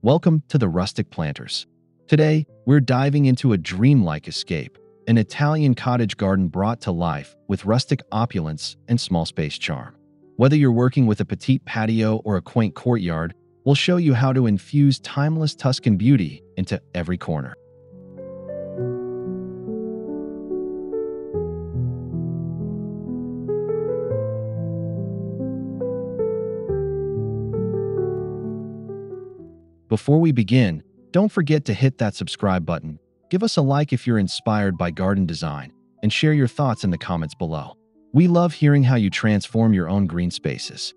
Welcome to the Rustic Planters. Today, we're diving into a dreamlike escape, an Italian cottage garden brought to life with rustic opulence and small space charm. Whether you're working with a petite patio or a quaint courtyard, we'll show you how to infuse timeless Tuscan beauty into every corner. Before we begin, don't forget to hit that subscribe button, give us a like if you're inspired by garden design, and share your thoughts in the comments below. We love hearing how you transform your own green spaces.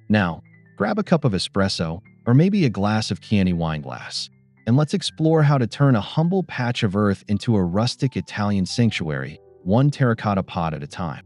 Now, grab a cup of espresso or maybe a glass of Chianti wine glass, and let's explore how to turn a humble patch of earth into a rustic Italian sanctuary, one terracotta pot at a time.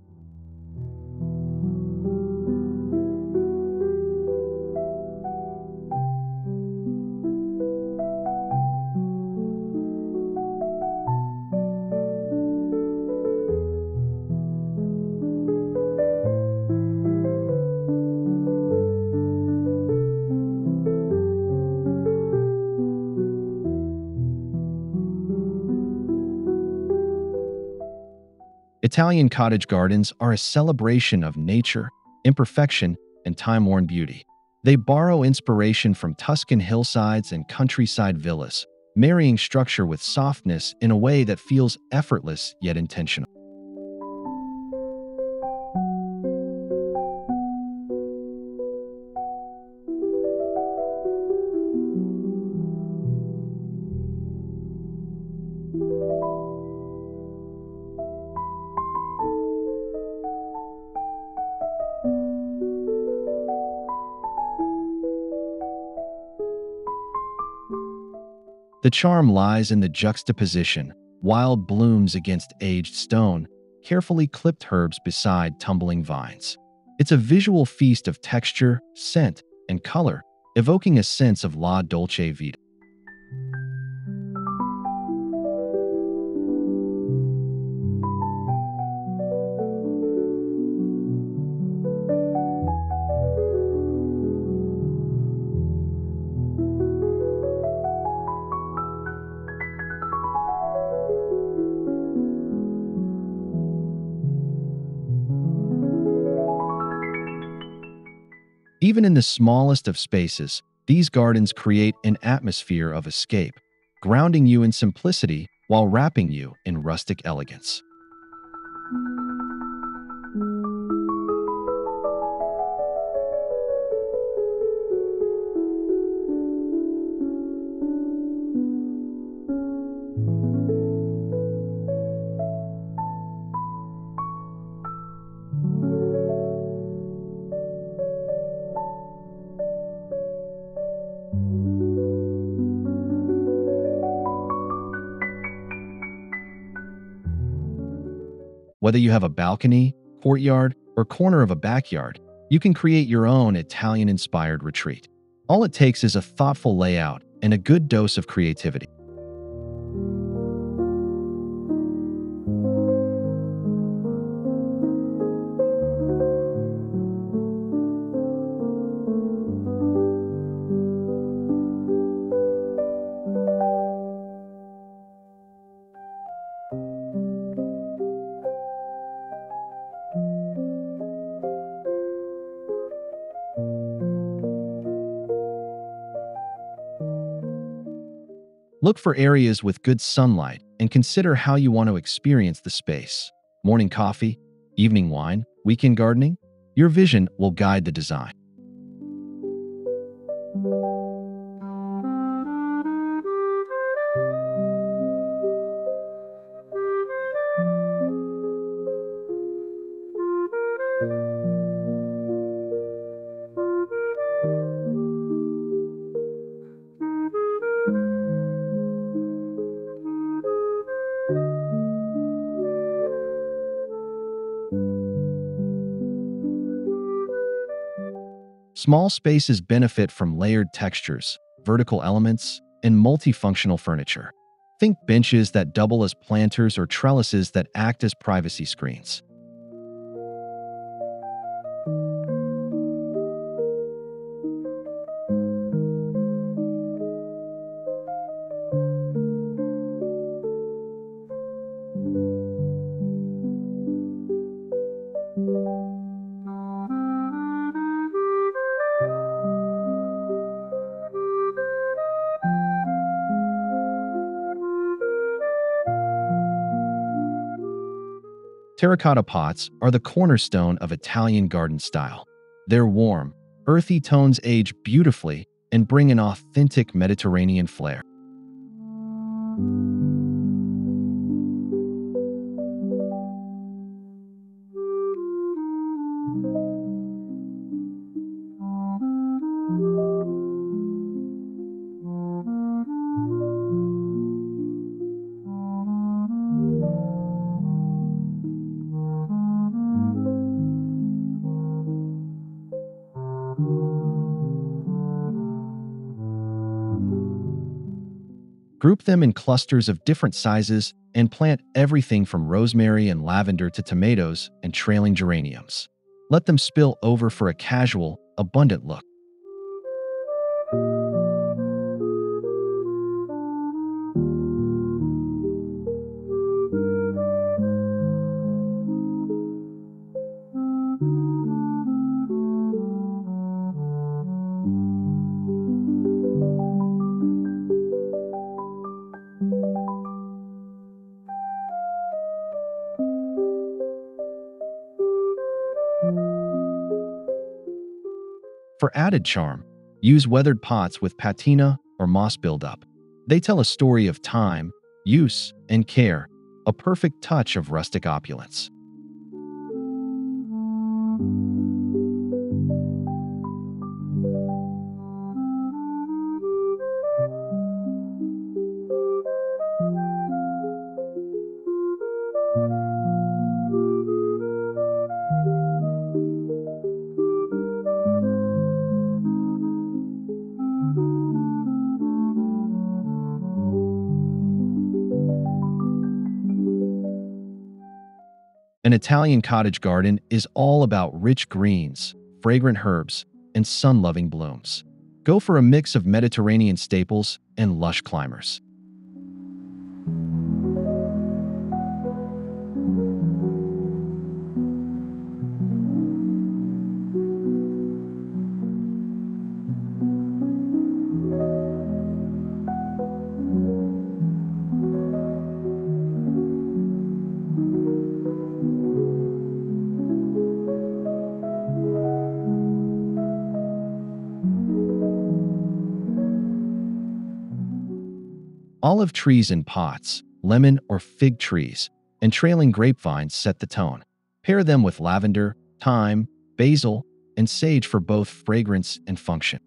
Italian cottage gardens are a celebration of nature, imperfection, and time-worn beauty. They borrow inspiration from Tuscan hillsides and countryside villas, marrying structure with softness in a way that feels effortless yet intentional. The charm lies in the juxtaposition, wild blooms against aged stone, carefully clipped herbs beside tumbling vines. It's a visual feast of texture, scent, and color, evoking a sense of la dolce vita. Even in the smallest of spaces, these gardens create an atmosphere of escape, grounding you in simplicity while wrapping you in rustic elegance. Whether you have a balcony, courtyard, or corner of a backyard, you can create your own Italian-inspired retreat. All it takes is a thoughtful layout and a good dose of creativity. Look for areas with good sunlight and consider how you want to experience the space. Morning coffee, evening wine, weekend gardening? Your vision will guide the design. Small spaces benefit from layered textures, vertical elements, and multifunctional furniture. Think benches that double as planters or trellises that act as privacy screens. Terracotta pots are the cornerstone of Italian garden style. Their warm, earthy tones age beautifully and bring an authentic Mediterranean flair. Group them in clusters of different sizes and plant everything from rosemary and lavender to tomatoes and trailing geraniums. Let them spill over for a casual, abundant look. For added charm, use weathered pots with patina or moss buildup. They tell a story of time, use, and care, a perfect touch of rustic opulence. An Italian cottage garden is all about rich greens, fragrant herbs, and sun-loving blooms. Go for a mix of Mediterranean staples and lush climbers. Olive trees in pots, lemon or fig trees, and trailing grapevines set the tone. Pair them with lavender, thyme, basil, and sage for both fragrance and function.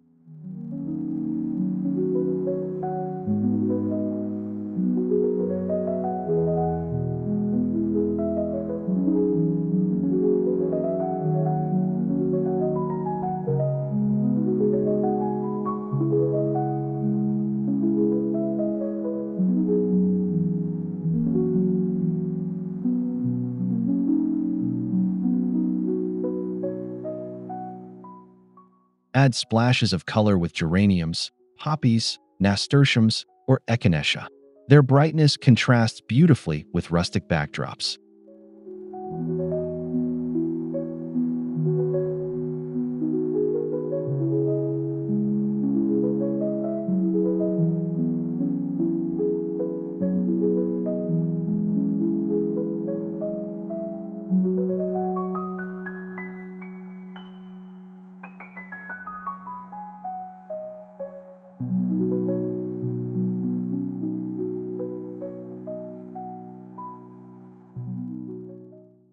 Add splashes of color with geraniums, poppies, nasturtiums, or echinacea. Their brightness contrasts beautifully with rustic backdrops.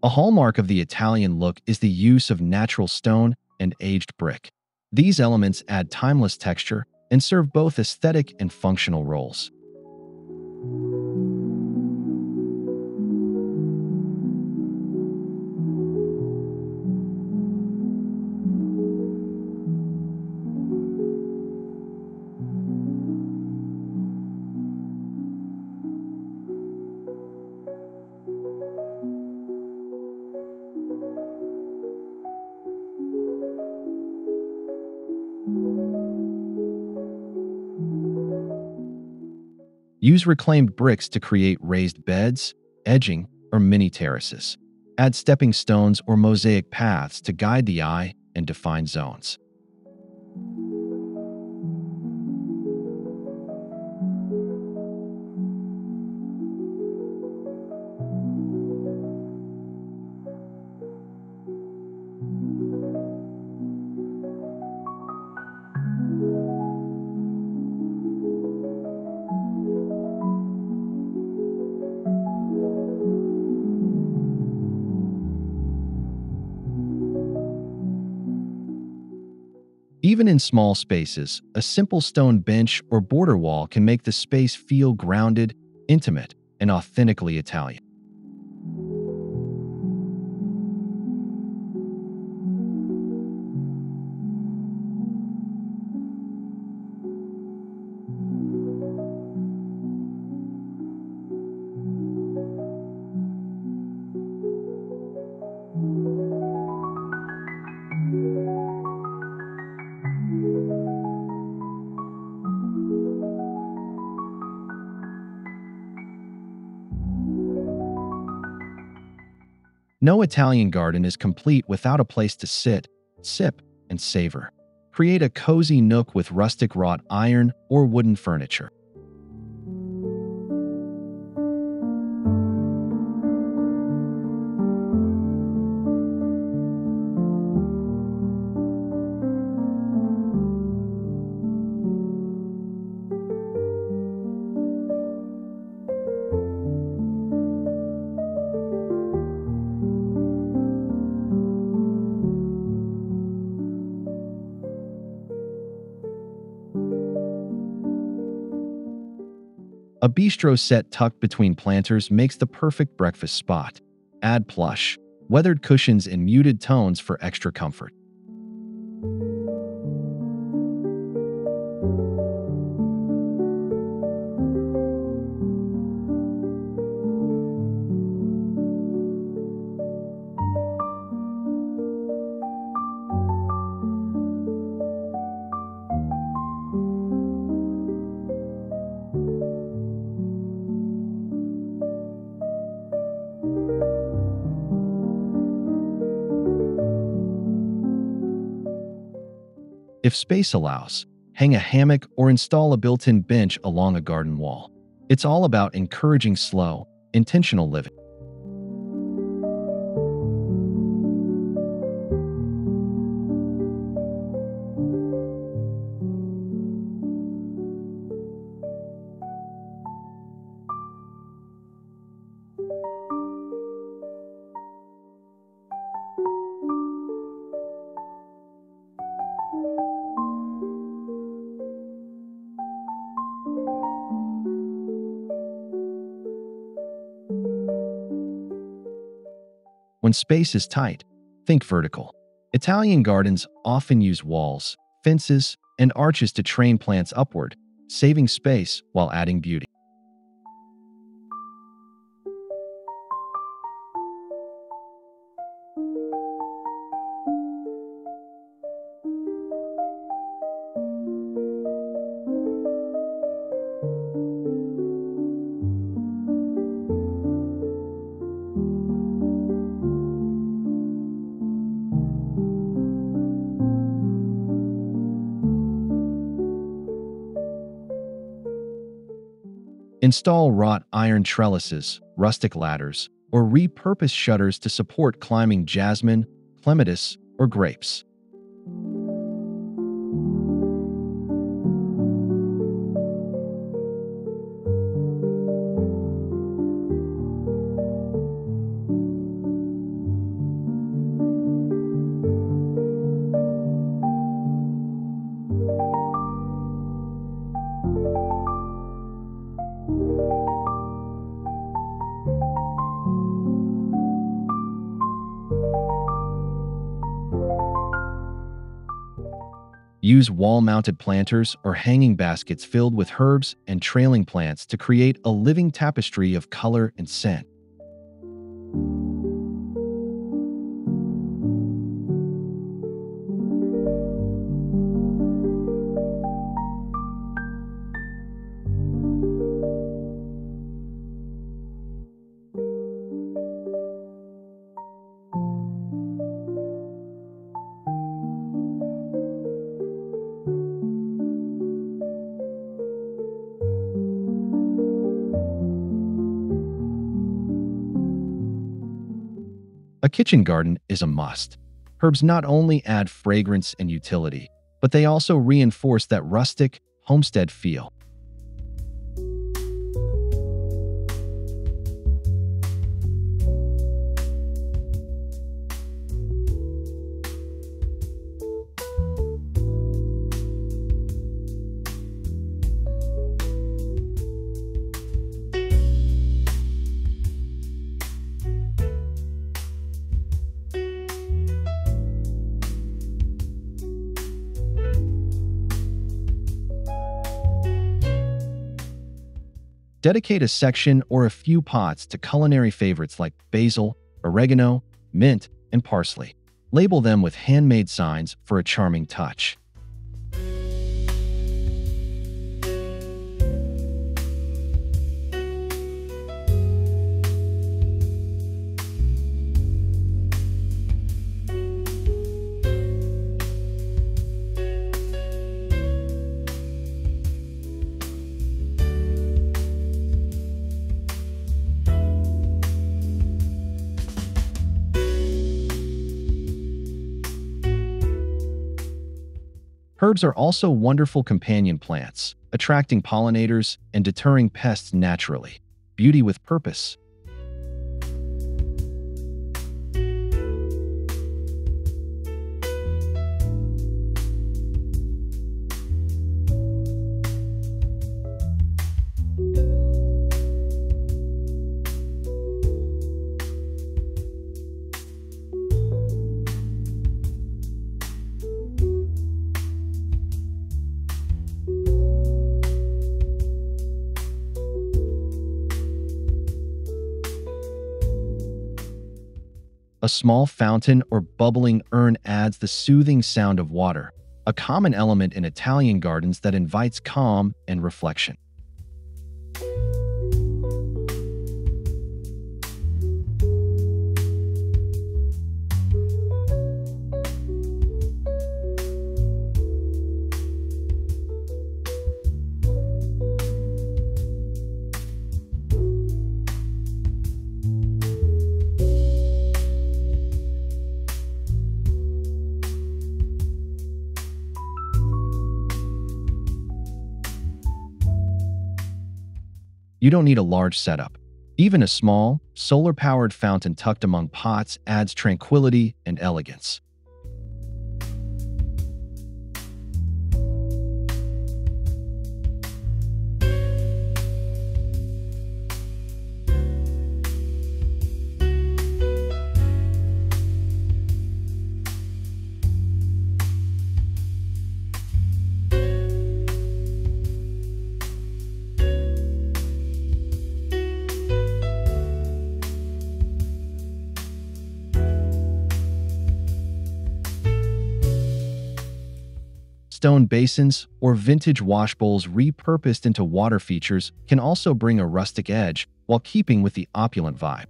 A hallmark of the Italian look is the use of natural stone and aged brick. These elements add timeless texture and serve both aesthetic and functional roles. Use reclaimed bricks to create raised beds, edging, or mini terraces. Add stepping stones or mosaic paths to guide the eye and define zones. Even in small spaces, a simple stone bench or border wall can make the space feel grounded, intimate, and authentically Italian. No Italian garden is complete without a place to sit, sip, and savor. Create a cozy nook with rustic wrought iron or wooden furniture. A bistro set tucked between planters makes the perfect breakfast spot. Add plush, weathered cushions and muted tones for extra comfort. If space allows, hang a hammock or install a built-in bench along a garden wall. It's all about encouraging slow, intentional living. When space is tight, think vertical. Italian gardens often use walls, fences, and arches to train plants upward, saving space while adding beauty. Install wrought iron trellises, rustic ladders, or repurpose shutters to support climbing jasmine, clematis, or grapes. Use wall-mounted planters or hanging baskets filled with herbs and trailing plants to create a living tapestry of color and scent. A kitchen garden is a must. Herbs not only add fragrance and utility, but they also reinforce that rustic, homestead feel. Dedicate a section or a few pots to culinary favorites like basil, oregano, mint, and parsley. Label them with handmade signs for a charming touch. Herbs are also wonderful companion plants, attracting pollinators and deterring pests naturally. Beauty with purpose. A small fountain or bubbling urn adds the soothing sound of water, a common element in Italian gardens that invites calm and reflection. You don't need a large setup. Even a small, solar-powered fountain tucked among pots adds tranquility and elegance. Stone basins or vintage wash bowls repurposed into water features can also bring a rustic edge while keeping with the opulent vibe.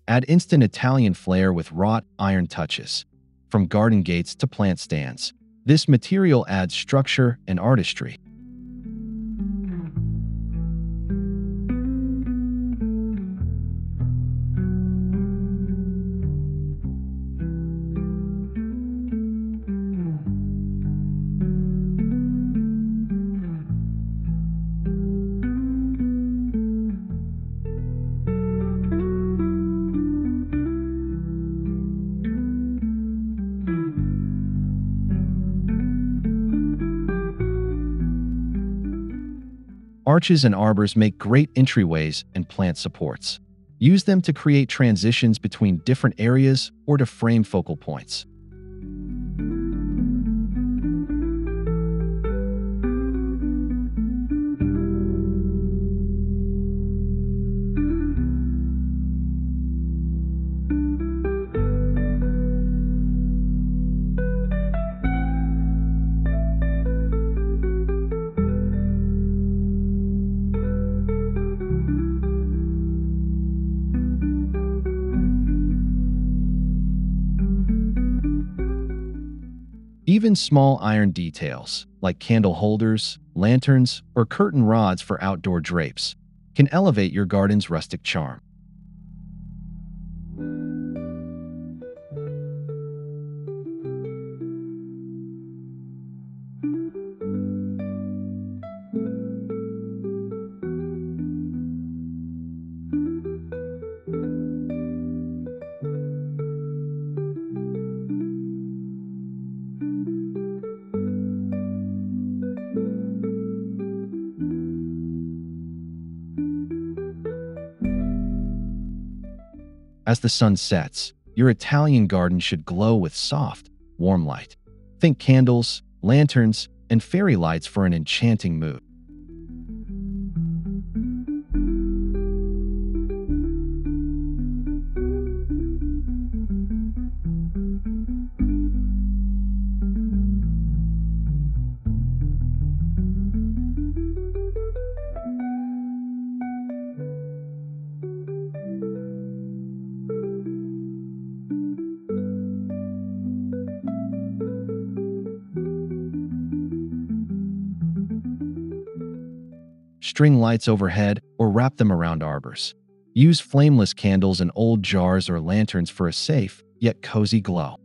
Add instant Italian flair with wrought iron touches. From garden gates to plant stands, this material adds structure and artistry. Arches and arbors make great entryways and plant supports. Use them to create transitions between different areas or to frame focal points. Even small iron details, like candle holders, lanterns, or curtain rods for outdoor drapes, can elevate your garden's rustic charm. As the sun sets, your Italian garden should glow with soft, warm light. Think candles, lanterns, and fairy lights for an enchanting mood. String lights overhead or wrap them around arbors. Use flameless candles in old jars or lanterns for a safe, yet cozy glow.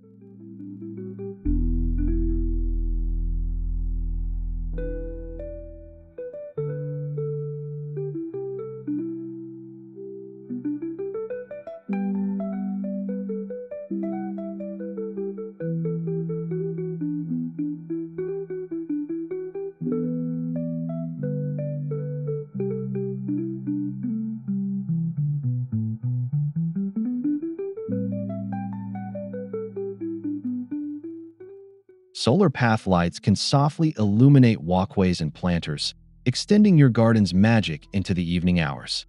Solar path lights can softly illuminate walkways and planters, extending your garden's magic into the evening hours.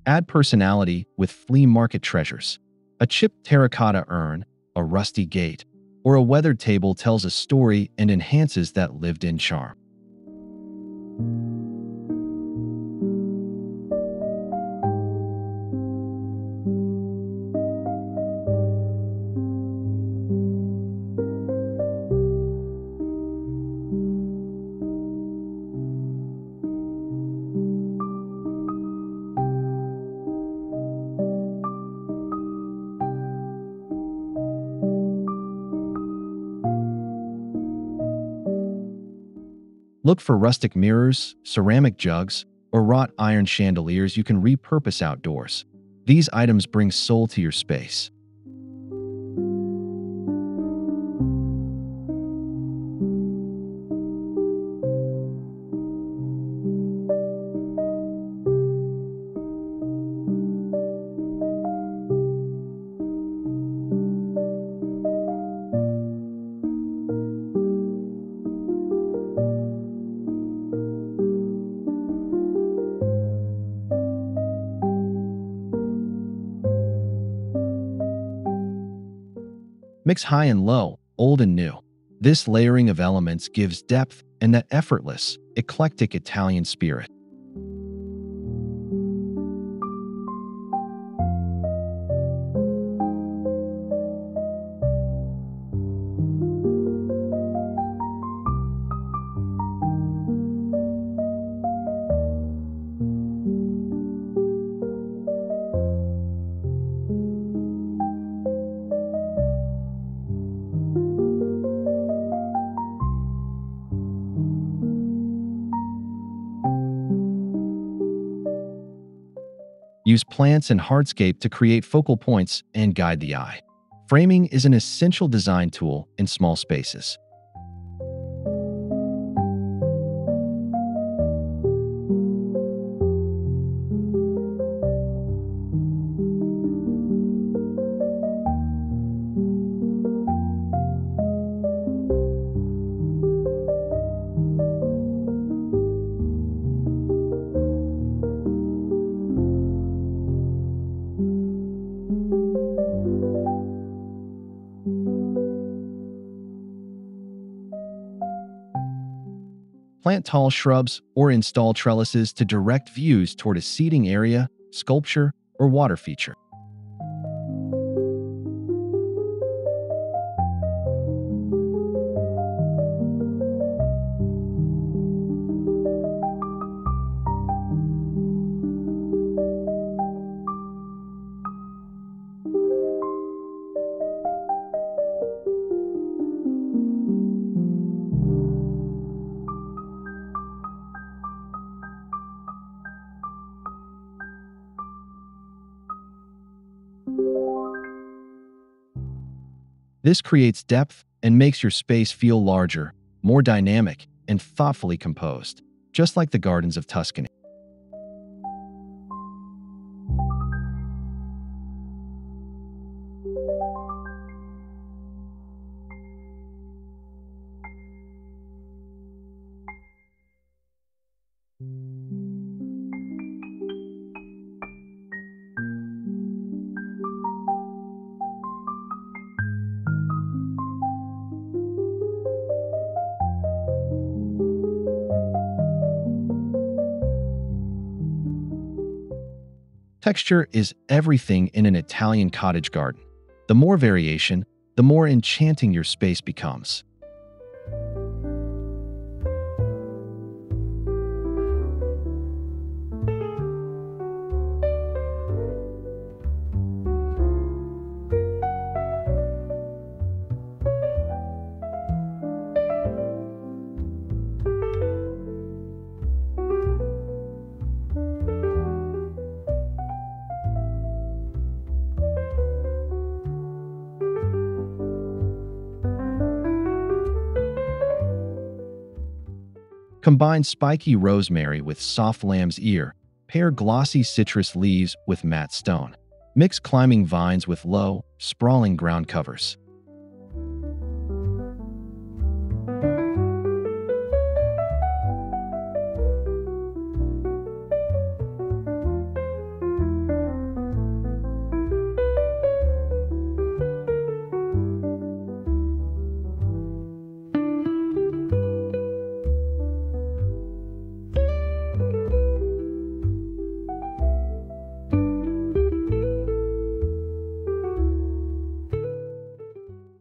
Add personality with flea market treasures. A chipped terracotta urn, a rusty gate, or a weathered table tells a story and enhances that lived-in charm. Look for rustic mirrors, ceramic jugs, or wrought iron chandeliers you can repurpose outdoors. These items bring soul to your space. Mix high and low, old and new. This layering of elements gives depth and that effortless, eclectic Italian spirit. Use plants and hardscape to create focal points and guide the eye. Framing is an essential design tool in small spaces. Plant tall shrubs or install trellises to direct views toward a seating area, sculpture, or water feature. This creates depth and makes your space feel larger, more dynamic, and thoughtfully composed, just like the gardens of Tuscany. Texture is everything in an Italian cottage garden. The more variation, the more enchanting your space becomes. Combine spiky rosemary with soft lamb's ear. Pair glossy citrus leaves with matte stone. Mix climbing vines with low, sprawling ground covers.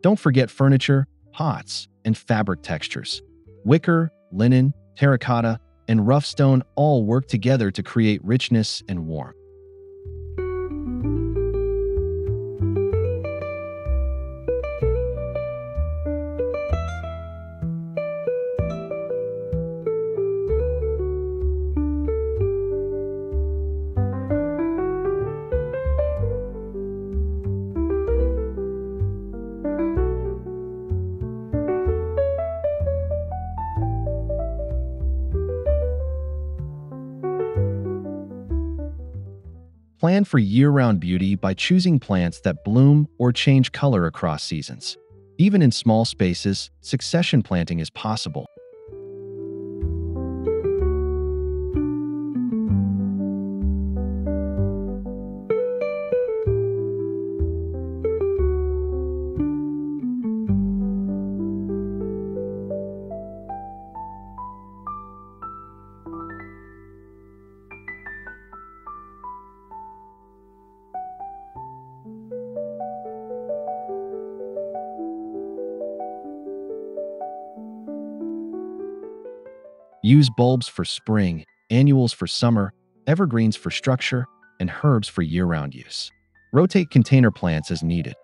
Don't forget furniture, pots, and fabric textures. Wicker, linen, terracotta, and rough stone all work together to create richness and warmth. Plan for year-round beauty by choosing plants that bloom or change color across seasons. Even in small spaces, succession planting is possible. Use bulbs for spring, annuals for summer, evergreens for structure, and herbs for year-round use. Rotate container plants as needed.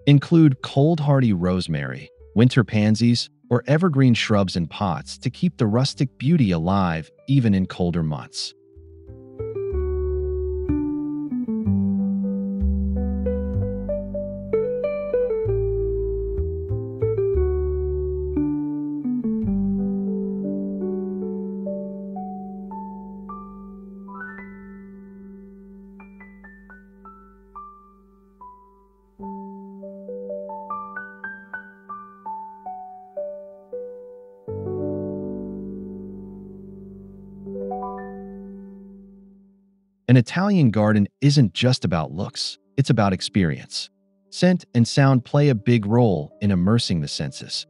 Include cold-hardy rosemary, winter pansies, or evergreen shrubs in pots to keep the rustic beauty alive even in colder months. An Italian garden isn't just about looks, it's about experience. Scent and sound play a big role in immersing the senses.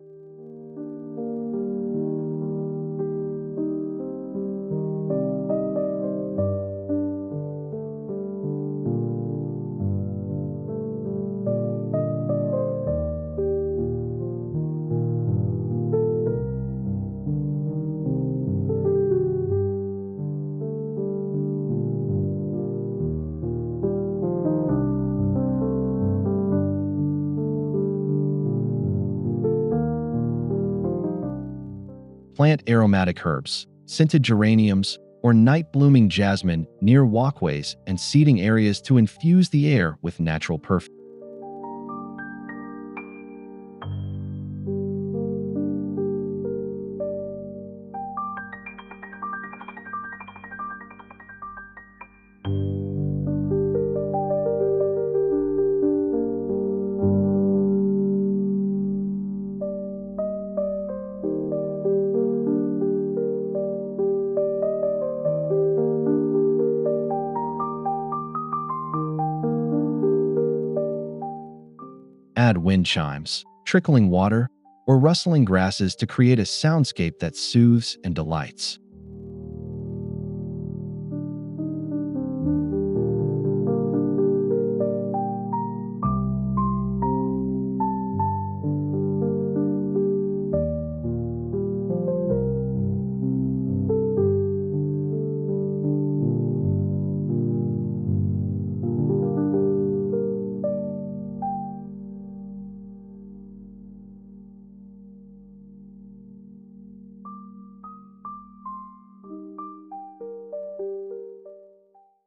Plant aromatic herbs, scented geraniums, or night-blooming jasmine near walkways and seating areas to infuse the air with natural perfume. Add wind chimes, trickling water, or rustling grasses to create a soundscape that soothes and delights.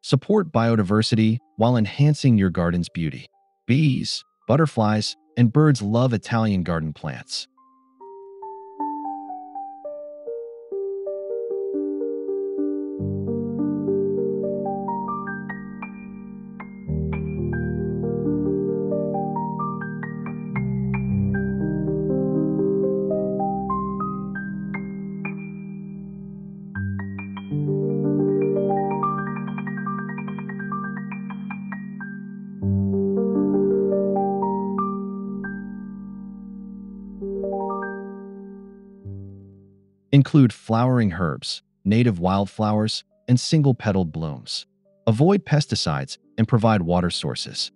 Support biodiversity while enhancing your garden's beauty. Bees, butterflies, and birds love Italian garden plants. Include flowering herbs, native wildflowers, and single-petaled blooms. Avoid pesticides and provide water sources.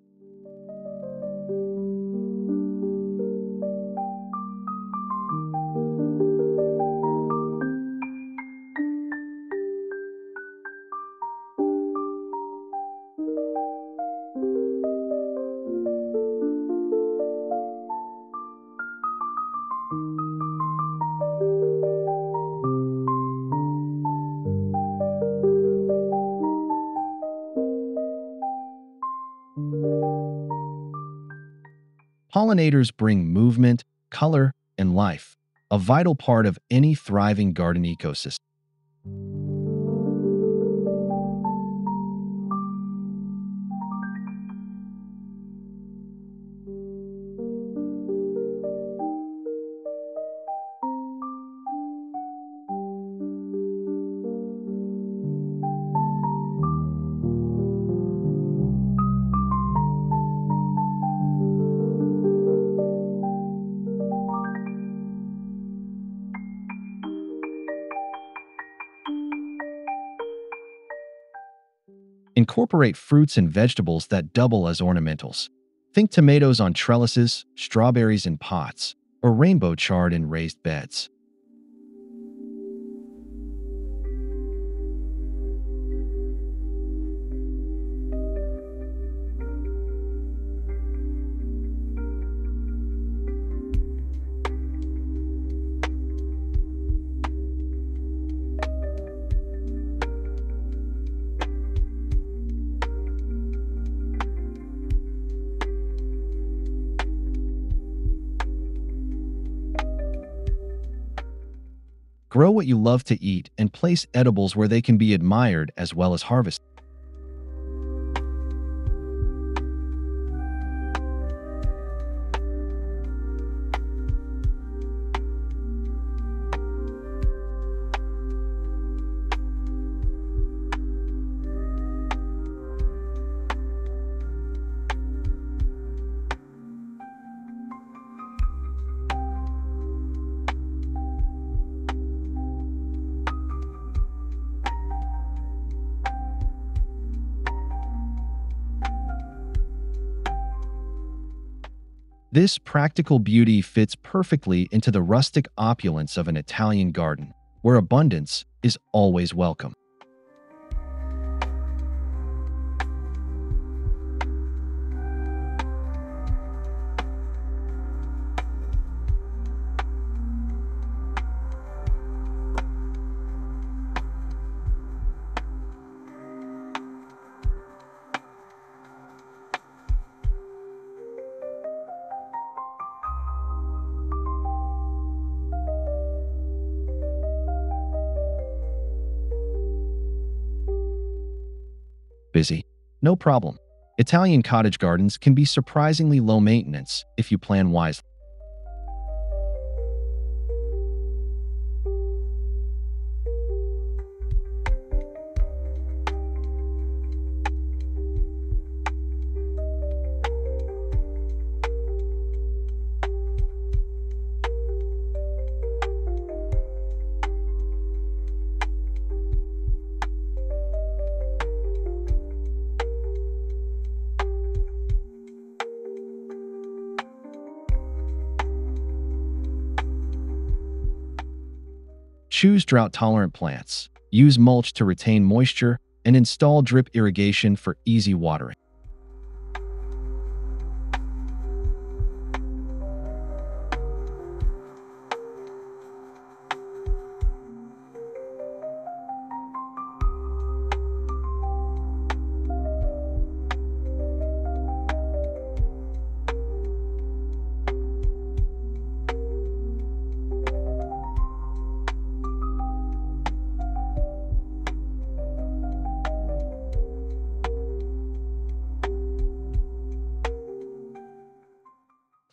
Pollinators bring movement, color, and life, a vital part of any thriving garden ecosystem. Incorporate fruits and vegetables that double as ornamentals. Think tomatoes on trellises, strawberries in pots, or rainbow chard in raised beds. Grow what you love to eat and place edibles where they can be admired as well as harvested. This practical beauty fits perfectly into the rustic opulence of an Italian garden, where abundance is always welcome. Busy? No problem. Italian cottage gardens can be surprisingly low maintenance if you plan wisely. Choose drought-tolerant plants, use mulch to retain moisture, and install drip irrigation for easy watering.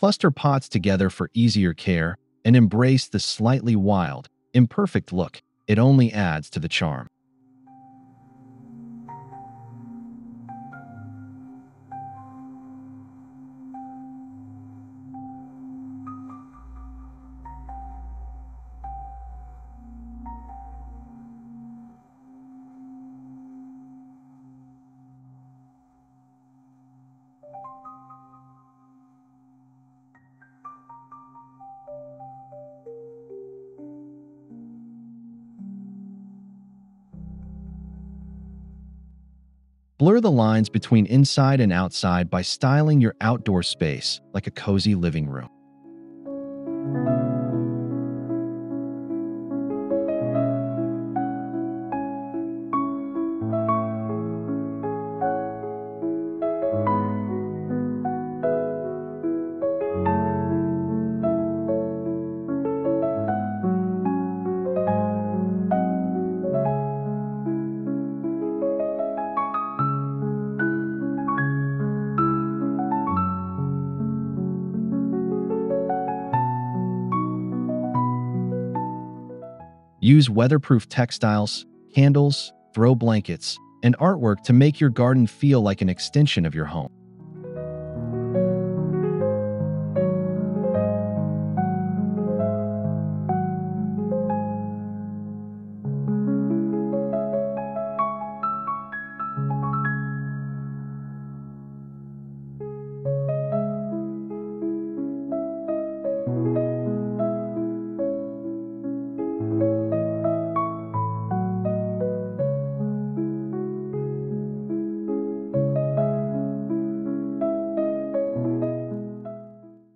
Cluster pots together for easier care and embrace the slightly wild, imperfect look. It only adds to the charm. Blur the lines between inside and outside by styling your outdoor space like a cozy living room. Use weatherproof textiles, candles, throw blankets, and artwork to make your garden feel like an extension of your home.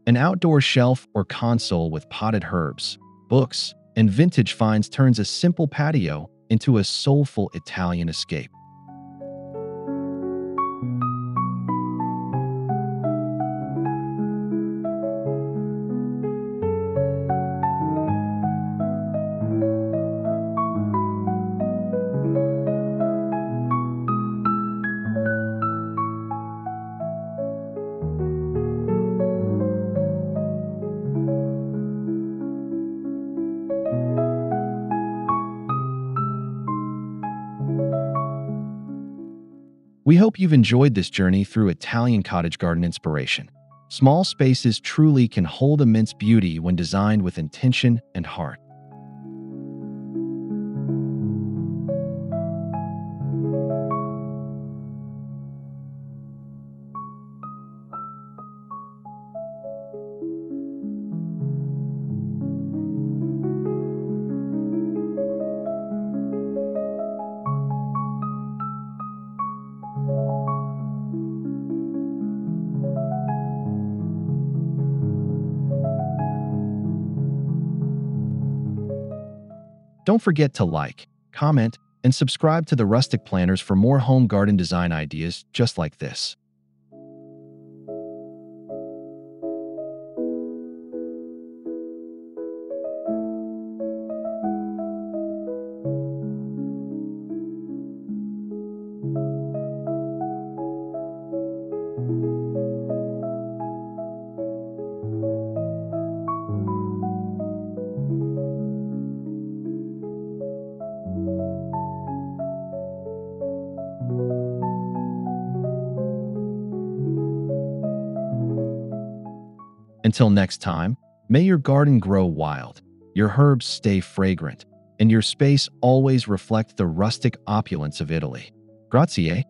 An outdoor shelf or console with potted herbs, books, and vintage finds turns a simple patio into a soulful Italian escape. We hope you've enjoyed this journey through Italian cottage garden inspiration. Small spaces truly can hold immense beauty when designed with intention and heart. Don't forget to like, comment, and subscribe to the Rustic Planters for more home garden design ideas just like this. Until next time, may your garden grow wild, your herbs stay fragrant, and your space always reflect the rustic opulence of Italy. Grazie.